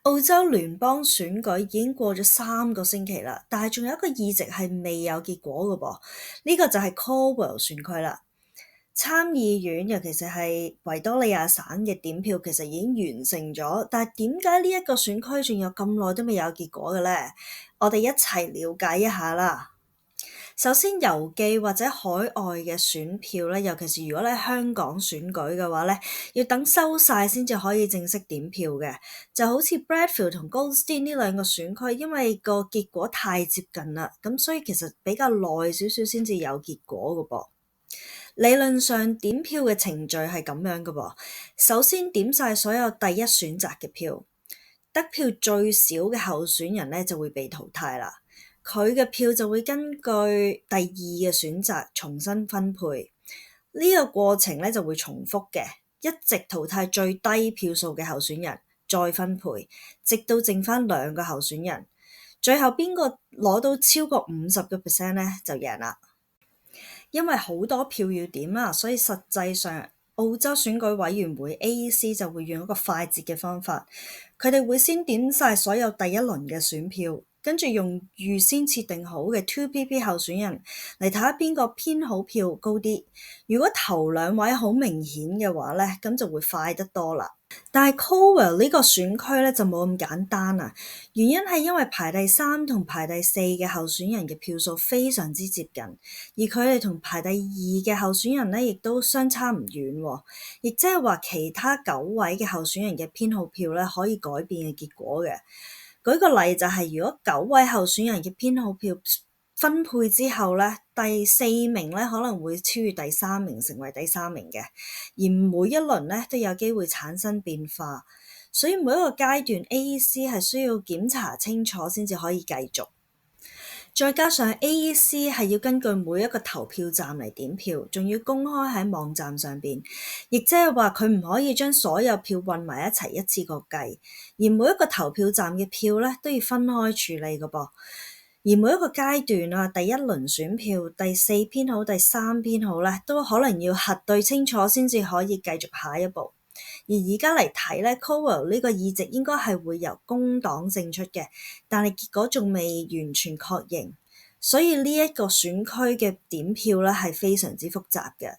澳洲聯邦選舉已經過咗3個星期啦，但係仲有一個議席係未有結果嘅噃，呢個就係 Caldwell 選區啦。參議院尤其是係維多利亞省嘅點票其實已經完成咗，但係點解呢一個選區仲有咁耐都未有結果嘅呢？我哋一齊了解一下啦。首先，郵寄或者海外嘅選票咧，尤其是如果咧香港選舉嘅話咧，要等收晒先至可以正式點票嘅。就好似 Bradfield 同 Goldstein 呢兩個選區，因為個結果太接近啦，咁所以其實比較耐少少先至有結果嘅噃。理論上點票嘅程序係咁樣嘅噃，首先點晒所有第一選擇嘅票，得票最少嘅候選人咧就會被淘汰啦。佢嘅票就會根據第二嘅選擇重新分配，呢個過程咧就會重複嘅，一直淘汰最低票數嘅候選人，再分配，直到剩翻兩個候選人，最後邊個攞到超過50%咧就贏啦。因為好多票要點啦，所以實際上澳洲選舉委員會 AEC 就會用一個快捷嘅方法，佢哋會先點晒所有第一輪嘅選票，跟住用預先設定好嘅 2PP 候選人嚟睇下邊個偏好票高啲。如果頭兩位好明顯嘅話咧，咁就會快得多啦。但係 Caldwell 呢個選區咧就冇咁簡單啊，原因係因為排第3同排第4嘅候選人嘅票數非常之接近，而佢哋同排第2嘅候選人咧亦都相差唔遠喎，亦即係話其他9位嘅候選人嘅偏好票咧可以改變嘅結果嘅。舉個例就係如果9位候選人嘅偏好票分配之後咧，第4名咧可能會超越第3名成為第3名嘅，而每一輪咧都有機會產生變化，所以每一個階段 AEC 係需要檢查清楚先至可以繼續。再加上 AEC 係要根據每一個投票站嚟點票，仲要公開喺網站上邊，亦即係話佢唔可以將所有票混埋一齊一次過計，而每一個投票站嘅票咧都要分開處理嘅噃。而每一個階段啊，第一輪選票、第4編號、第3編號咧，都可能要核對清楚先至可以繼續下一步。而而家嚟睇咧 Caldwell 呢個議席應該係會由工黨勝出嘅，但係結果仲未完全確認，所以呢一個選區嘅點票咧係非常之複雜嘅。